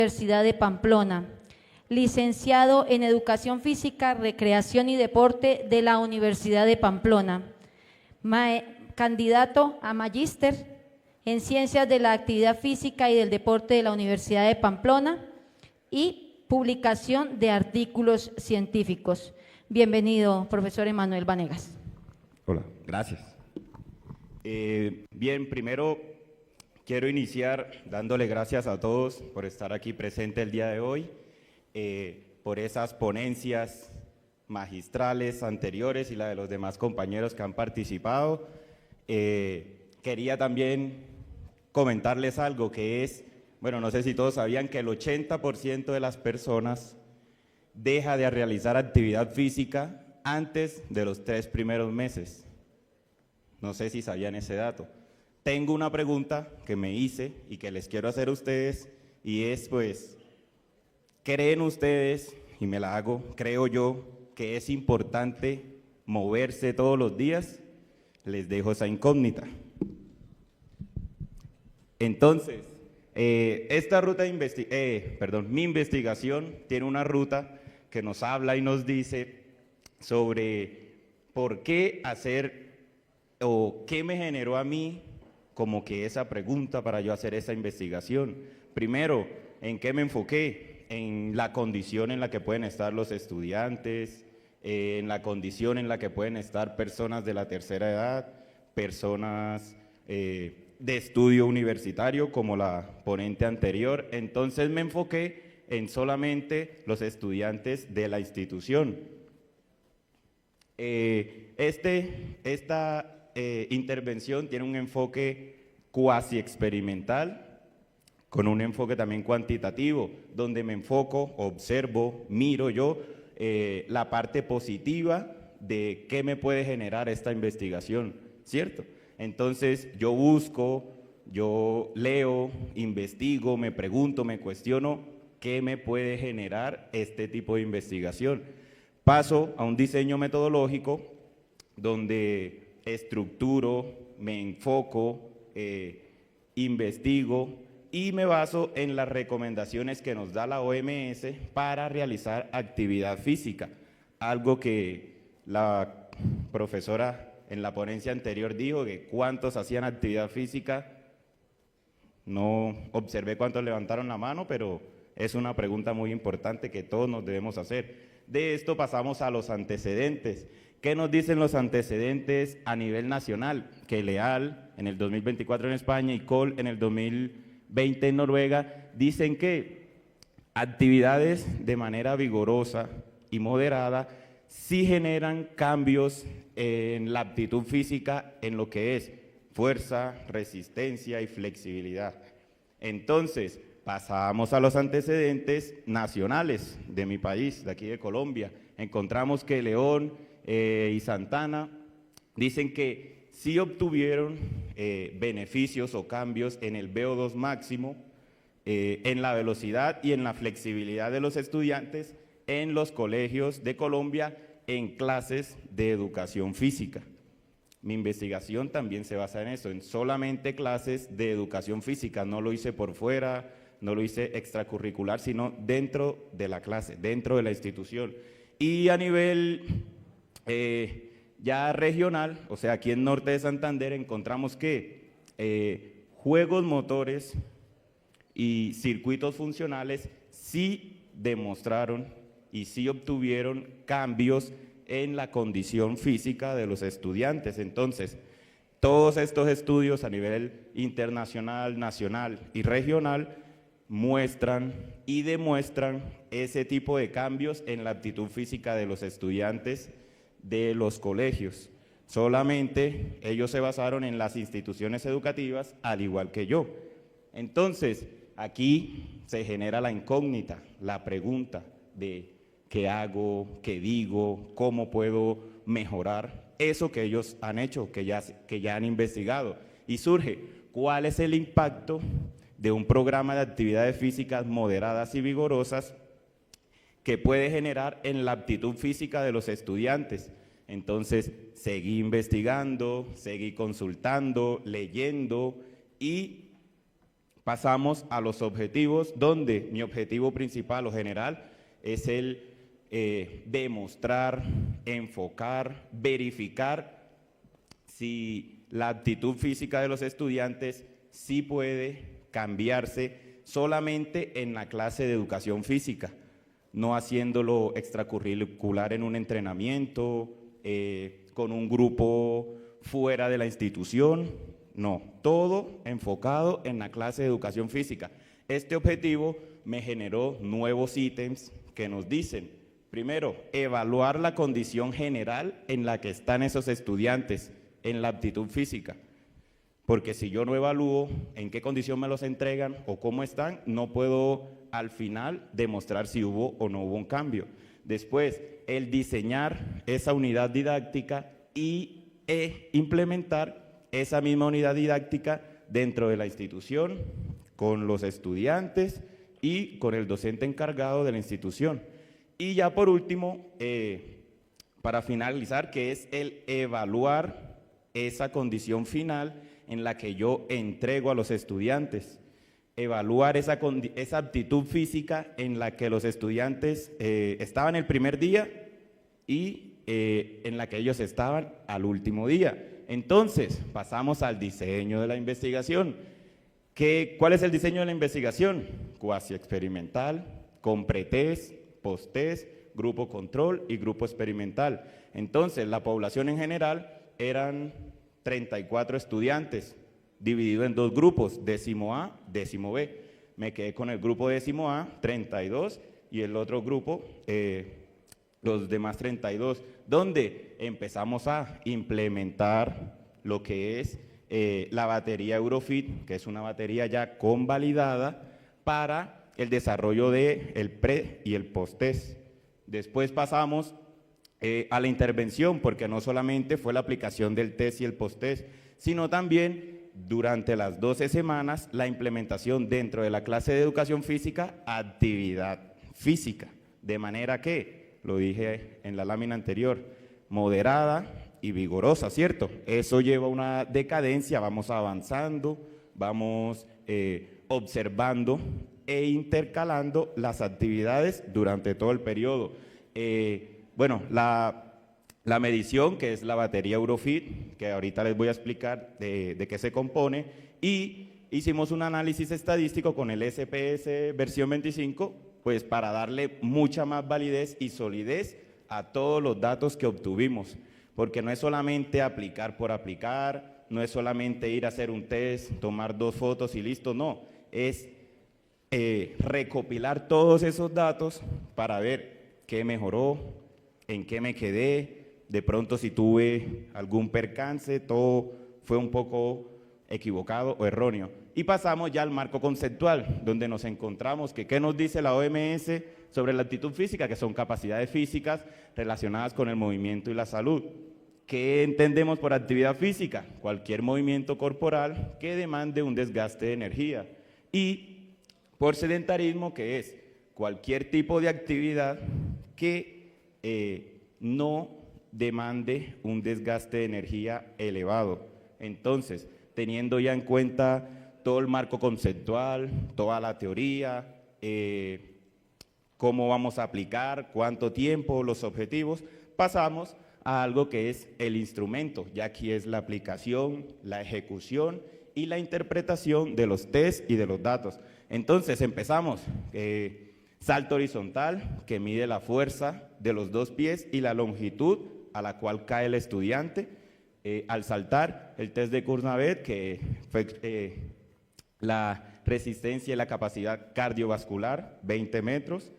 Universidad de Pamplona, licenciado en Educación Física, Recreación y Deporte de la Universidad de Pamplona, candidato a magíster en Ciencias de la Actividad Física y del Deporte de la Universidad de Pamplona y publicación de artículos científicos. Bienvenido, profesor Emanuel Vanegas. Hola, gracias. Bien, primero quiero iniciar dándole gracias a todos por estar aquí presente el día de hoy, por esas ponencias magistrales anteriores y la de los demás compañeros que han participado. Quería también comentarles algo que es, bueno, no sé si todos sabían que el 80% de las personas deja de realizar actividad física antes de los 3 primeros meses. No sé si sabían ese dato. Tengo una pregunta que me hice y que les quiero hacer a ustedes, y es pues, ¿creen ustedes, y me la hago, creo yo, que es importante moverse todos los días? Les dejo esa incógnita. Entonces, esta ruta de mi investigación tiene una ruta que nos habla y nos dice sobre por qué hacer o qué me generó a mí como que esa pregunta para yo hacer esa investigación. Primero, ¿en qué me enfoqué? En la condición en la que pueden estar los estudiantes, en la condición en la que pueden estar personas de la tercera edad, personas de estudio universitario como la ponente anterior. Entonces me enfoqué en solamente los estudiantes de la institución. Esta intervención tiene un enfoque cuasi experimental, con un enfoque también cuantitativo, donde me enfoco, observo, miro yo la parte positiva de qué me puede generar esta investigación, ¿cierto? Entonces yo busco, yo leo, investigo, me pregunto, me cuestiono qué me puede generar este tipo de investigación. Paso a un diseño metodológico donde estructuro, me enfoco, investigo y me baso en las recomendaciones que nos da la OMS para realizar actividad física, algo que la profesora en la ponencia anterior dijo que cuántos hacían actividad física. No observé cuántos levantaron la mano, pero es una pregunta muy importante que todos nos debemos hacer. De esto pasamos a los antecedentes. ¿Qué nos dicen los antecedentes a nivel nacional? Que Leal en el 2024 en España y Kohl en el 2020 en Noruega dicen que actividades de manera vigorosa y moderada sí generan cambios en la aptitud física en lo que es fuerza, resistencia y flexibilidad. Entonces, pasamos a los antecedentes nacionales de mi país, de aquí de Colombia. Encontramos que León y Santana dicen que sí obtuvieron beneficios o cambios en el VO2 máximo, en la velocidad y en la flexibilidad de los estudiantes en los colegios de Colombia en clases de educación física. Mi investigación también se basa en eso, en solamente clases de educación física. No lo hice por fuera, no lo hice extracurricular, sino dentro de la clase, dentro de la institución. Y a nivel ya regional, o sea, aquí en Norte de Santander, encontramos que juegos motores y circuitos funcionales sí demostraron y sí obtuvieron cambios en la condición física de los estudiantes. Entonces, todos estos estudios a nivel internacional, nacional y regional muestran y demuestran ese tipo de cambios en la aptitud física de los estudiantes de los colegios. Solamente ellos se basaron en las instituciones educativas, al igual que yo. Entonces, aquí se genera la incógnita, la pregunta de qué hago, qué digo, cómo puedo mejorar eso que ellos han hecho, que ya han investigado. Y surge, ¿cuál es el impacto de un programa de actividades físicas moderadas y vigorosas que puede generar en la aptitud física de los estudiantes? Entonces, seguí investigando, seguí consultando, leyendo y Pasamos a los objetivos, donde mi objetivo principal o general es el demostrar, enfocar, verificar si la actitud física de los estudiantes sí puede cambiarse solamente en la clase de educación física, no haciéndolo extracurricular en un entrenamiento, con un grupo fuera de la institución, no, todo enfocado en la clase de educación física. Este objetivo me generó nuevos ítems que nos dicen, primero, evaluar la condición general en la que están esos estudiantes en la aptitud física, porque si yo no evalúo en qué condición me los entregan o cómo están, no puedo al final demostrar si hubo o no hubo un cambio. Después, el diseñar esa unidad didáctica e implementar esa misma unidad didáctica dentro de la institución, con los estudiantes y con el docente encargado de la institución. Y ya por último, para finalizar, que es el evaluar esa condición final en la que yo entrego a los estudiantes, evaluar esa aptitud física en la que los estudiantes estaban el primer día y en la que ellos estaban al último día. Entonces, pasamos al diseño de la investigación. ¿Cuál es el diseño de la investigación? Cuasi experimental, con pretest, posttest, grupo control y grupo experimental. Entonces, la población en general eran 34 estudiantes, dividido en dos grupos, décimo A, décimo B. Me quedé con el grupo décimo A, 32, y el otro grupo, los demás 32, donde empezamos a implementar lo que es la batería Eurofit, que es una batería ya convalidada para el desarrollo del pre y el post-test. Después pasamos a la intervención, porque no solamente fue la aplicación del test y el post-test, sino también durante las 12 semanas la implementación dentro de la clase de educación física, actividad física, de manera que, lo dije en la lámina anterior, moderada y vigorosa, ¿cierto? Eso lleva una decadencia, vamos avanzando, vamos observando e intercalando las actividades durante todo el periodo. Bueno, la medición, que es la batería Eurofit, que ahorita les voy a explicar de qué se compone, y hicimos un análisis estadístico con el SPS versión 25, pues para darle mucha más validez y solidez a todos los datos que obtuvimos, porque no es solamente aplicar por aplicar, no es solamente ir a hacer un test, tomar 2 fotos y listo, no, es recopilar todos esos datos para ver qué mejoró, en qué me quedé, de pronto si tuve algún percance, todo fue un poco equivocado o erróneo. Y pasamos ya al marco conceptual, donde nos encontramos que qué nos dice la OMS sobre la actitud física, que son capacidades físicas relacionadas con el movimiento y la salud. ¿Qué entendemos por actividad física? Cualquier movimiento corporal que demande un desgaste de energía. Y por sedentarismo, que es cualquier tipo de actividad que no demande un desgaste de energía elevado. Entonces, teniendo ya en cuenta todo el marco conceptual, toda la teoría, cómo vamos a aplicar, cuánto tiempo, los objetivos, pasamos a algo que es el instrumento, ya aquí es la aplicación, la ejecución y la interpretación de los test y de los datos. Entonces empezamos, salto horizontal, que mide la fuerza de los 2 pies y la longitud a la cual cae el estudiante. Al saltar, el test de Kuznavet, que fue la resistencia y la capacidad cardiovascular, 20 metros.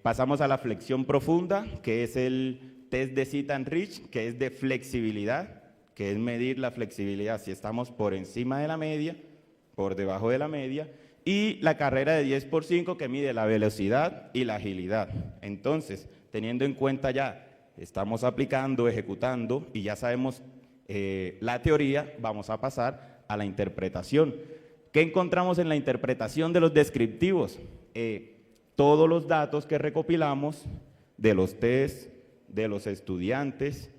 Pasamos a la flexión profunda, que es el test de Sit and Reach, que es de flexibilidad, que es medir la flexibilidad, si estamos por encima de la media, por debajo de la media, y la carrera de 10 por 5, que mide la velocidad y la agilidad. Entonces, teniendo en cuenta ya, estamos aplicando, ejecutando, y ya sabemos la teoría, vamos a pasar a la interpretación. ¿Qué encontramos en la interpretación de los descriptivos? Todos los datos que recopilamos de los test, de los estudiantes,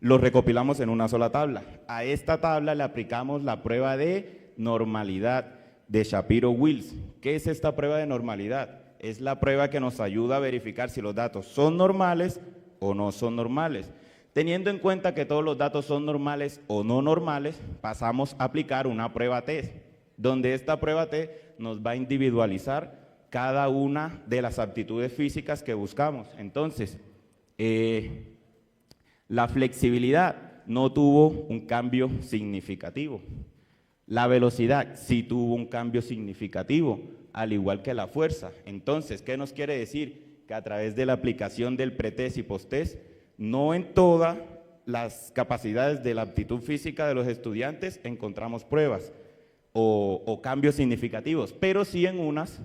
los recopilamos en una sola tabla. A esta tabla le aplicamos la prueba de normalidad de Shapiro-Wills. ¿Qué es esta prueba de normalidad? Es la prueba que nos ayuda a verificar si los datos son normales o no son normales. Teniendo en cuenta que todos los datos son normales o no normales, pasamos a aplicar una prueba test, donde esta prueba test nos va a individualizar cada una de las aptitudes físicas que buscamos. Entonces, la flexibilidad no tuvo un cambio significativo. La velocidad sí tuvo un cambio significativo, al igual que la fuerza. Entonces, ¿qué nos quiere decir? Que a través de la aplicación del pretest y posttest, no en todas las capacidades de la aptitud física de los estudiantes encontramos pruebas o cambios significativos, pero sí en unas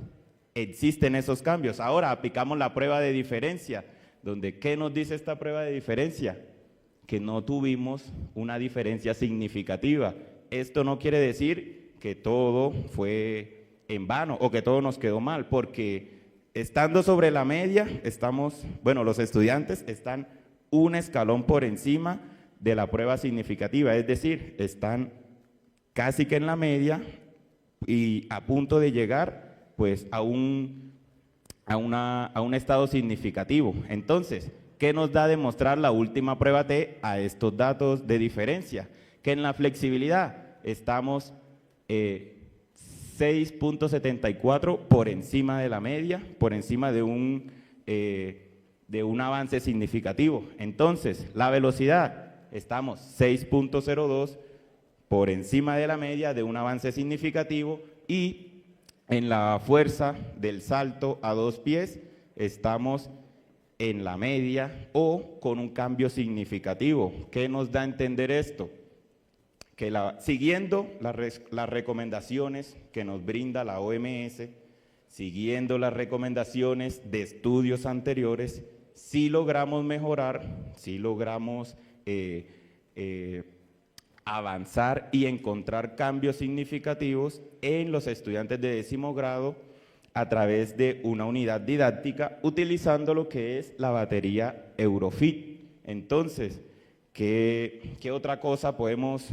existen esos cambios. Ahora aplicamos la prueba de diferencia, donde ¿qué nos dice esta prueba de diferencia? Que no tuvimos una diferencia significativa. Esto no quiere decir que todo fue en vano o que todo nos quedó mal, porque estando sobre la media, los estudiantes están un escalón por encima de la prueba significativa, es decir, están casi que en la media y a punto de llegar pues a un estado significativo. Entonces, ¿qué nos da demostrar la última prueba T a estos datos de diferencia? Que en la flexibilidad estamos 6.74 por encima de la media, por encima de un avance significativo. Entonces, la velocidad, estamos 6.02 por encima de la media de un avance significativo, y en la fuerza del salto a 2 pies estamos en la media o con un cambio significativo. ¿Qué nos da a entender esto? Que siguiendo las recomendaciones que nos brinda la OMS, siguiendo las recomendaciones de estudios anteriores, sí logramos mejorar, sí logramos avanzar y encontrar cambios significativos en los estudiantes de 10º grado a través de una unidad didáctica utilizando lo que es la batería Eurofit. Entonces, ¿qué otra cosa podemos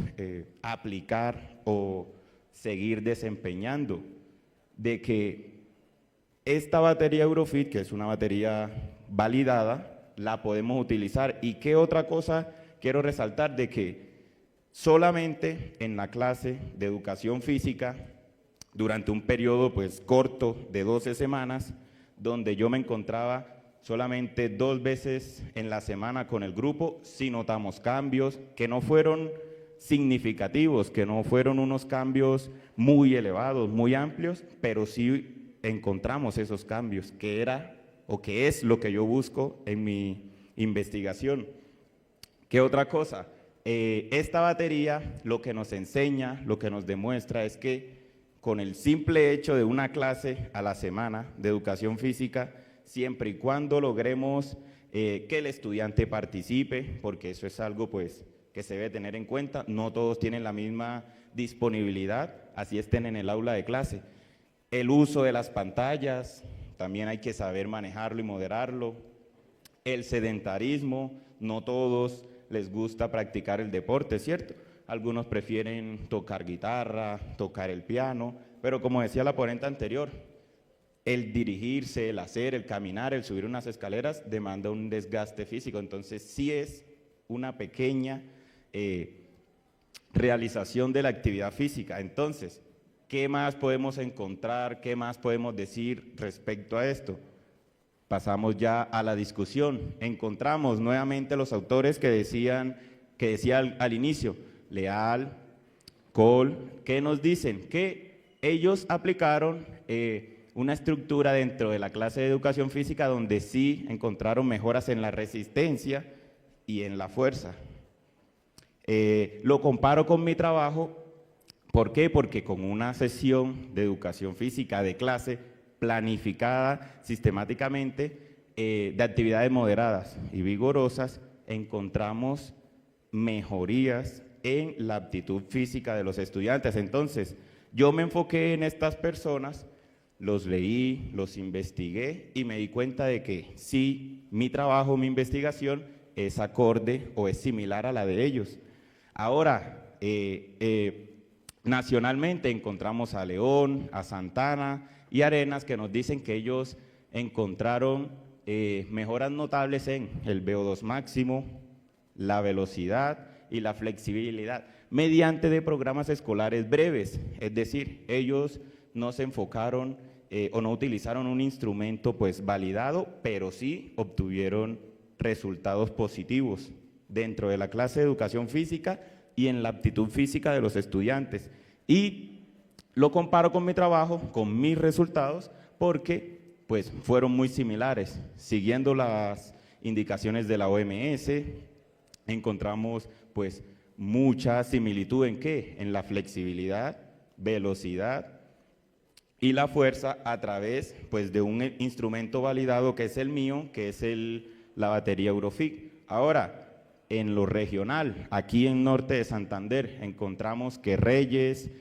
aplicar o seguir desempeñando? De que esta batería Eurofit, que es una batería validada, la podemos utilizar. ¿Y qué otra cosa quiero resaltar? De que solamente en la clase de educación física, durante un periodo pues corto de 12 semanas, donde yo me encontraba solamente 2 veces en la semana con el grupo, sí notamos cambios que no fueron significativos, que no fueron unos cambios muy elevados, muy amplios, pero sí encontramos esos cambios, que era o que es lo que yo busco en mi investigación. ¿Qué otra cosa? Esta batería lo que nos enseña, lo que nos demuestra es que con el simple hecho de una clase a la semana de educación física, siempre y cuando logremos que el estudiante participe, porque eso es algo pues que se debe tener en cuenta, no todos tienen la misma disponibilidad, así estén en el aula de clase. El uso de las pantallas, también hay que saber manejarlo y moderarlo. El sedentarismo, no todos les gusta practicar el deporte, ¿cierto? Algunos prefieren tocar guitarra, tocar el piano, pero como decía la ponente anterior, el dirigirse, el hacer, el caminar, el subir unas escaleras demanda un desgaste físico, entonces sí es una pequeña realización de la actividad física. Entonces, ¿qué más podemos encontrar? ¿Qué más podemos decir respecto a esto? Pasamos ya a la discusión. Encontramos nuevamente los autores que decía al inicio, Leal, Cole, ¿qué nos dicen? Que ellos aplicaron una estructura dentro de la clase de educación física donde sí encontraron mejoras en la resistencia y en la fuerza. Lo comparo con mi trabajo, ¿por qué? Porque con una sesión de educación física de clase planificada sistemáticamente de actividades moderadas y vigorosas, encontramos mejorías en la aptitud física de los estudiantes. Entonces, yo me enfoqué en estas personas, los leí, los investigué y me di cuenta de que sí, mi trabajo, mi investigación es acorde o es similar a la de ellos. Ahora, Nacionalmente encontramos a León, a Santana y Arenas, que nos dicen que ellos encontraron mejoras notables en el VO2 máximo, la velocidad y la flexibilidad, mediante de programas escolares breves, es decir, ellos no se enfocaron o no utilizaron un instrumento pues validado, pero sí obtuvieron resultados positivos dentro de la clase de educación física y en la aptitud física de los estudiantes. Y lo comparo con mi trabajo, con mis resultados, porque pues fueron muy similares. Siguiendo las indicaciones de la OMS, encontramos pues mucha similitud ¿en qué? En la flexibilidad, velocidad y la fuerza a través pues de un instrumento validado que es el mío, que es la batería Eurofit. Ahora, en lo regional, aquí en norte de Santander, encontramos que Reyes,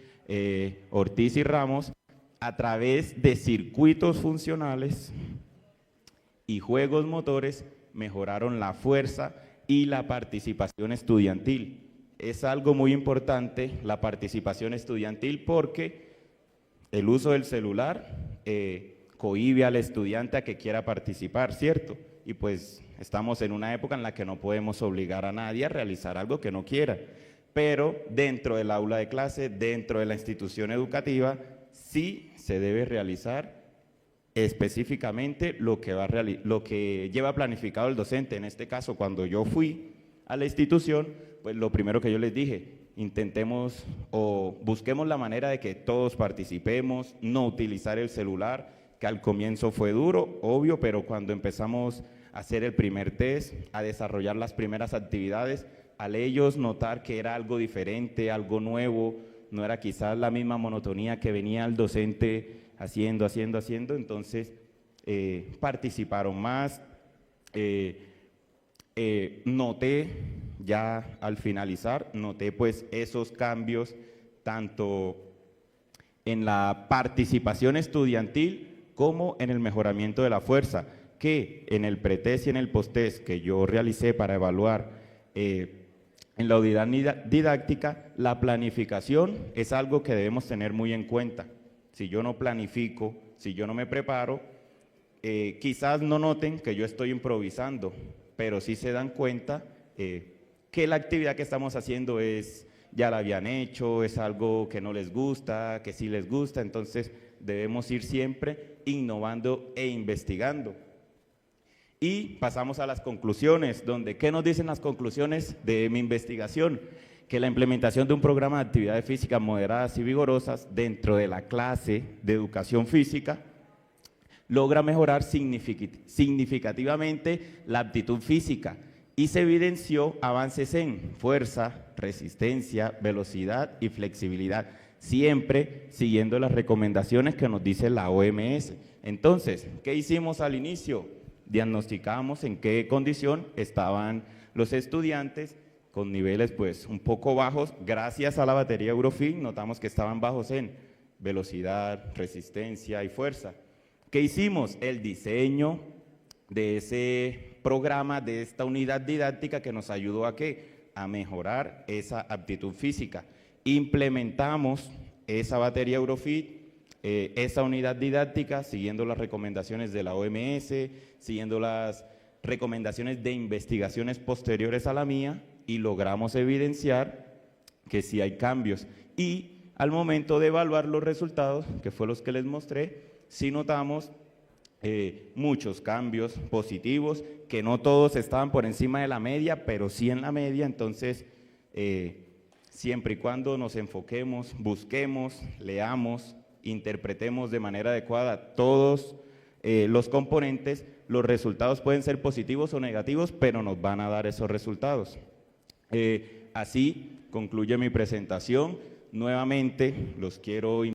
Ortiz y Ramos, a través de circuitos funcionales y juegos motores, mejoraron la fuerza y la participación estudiantil. Es algo muy importante la participación estudiantil porque el uso del celular cohíbe al estudiante a que quiera participar, ¿cierto? Y pues estamos en una época en la que no podemos obligar a nadie a realizar algo que no quiera, pero dentro del aula de clase, dentro de la institución educativa, sí se debe realizar específicamente lo que lleva planificado el docente. En este caso, cuando yo fui a la institución, pues lo primero que yo les dije, intentemos o busquemos la manera de que todos participemos, no utilizar el celular, que al comienzo fue duro, obvio, pero cuando empezamos a hacer el primer test, a desarrollar las primeras actividades, al ellos notar que era algo diferente, algo nuevo, no era quizás la misma monotonía que venía el docente haciendo, entonces participaron más. Noté ya al finalizar, noté pues esos cambios tanto en la participación estudiantil como en el mejoramiento de la fuerza, que en el pretest y en el posttest que yo realicé para evaluar en la unidad didáctica, la planificación es algo que debemos tener muy en cuenta. Si yo no planifico, si yo no me preparo, quizás no noten que yo estoy improvisando, pero sí se dan cuenta que la actividad que estamos haciendo ya la habían hecho, es algo que no les gusta, que sí les gusta, entonces debemos ir siempre innovando e investigando. Y pasamos a las conclusiones, donde ¿qué nos dicen las conclusiones de mi investigación? Que la implementación de un programa de actividades físicas moderadas y vigorosas dentro de la clase de educación física logra mejorar significativamente la aptitud física y se evidenció avances en fuerza, resistencia, velocidad y flexibilidad, siempre siguiendo las recomendaciones que nos dice la OMS. Entonces, ¿qué hicimos al inicio? Diagnosticamos en qué condición estaban los estudiantes con niveles pues un poco bajos. Gracias a la batería Eurofit notamos que estaban bajos en velocidad, resistencia y fuerza. ¿Qué hicimos? El diseño de ese programa, de esta unidad didáctica que nos ayudó a ¿qué? A mejorar esa aptitud física. Implementamos esa batería Eurofit, esa unidad didáctica, siguiendo las recomendaciones de la OMS, siguiendo las recomendaciones de investigaciones posteriores a la mía, y logramos evidenciar que sí hay cambios. Y al momento de evaluar los resultados, que fue los que les mostré, sí notamos muchos cambios positivos, que no todos estaban por encima de la media, pero sí en la media. Entonces, siempre y cuando nos enfoquemos, busquemos, leamos, interpretemos de manera adecuada todos los componentes, los resultados pueden ser positivos o negativos, pero nos van a dar esos resultados. Así concluye mi presentación. Nuevamente los quiero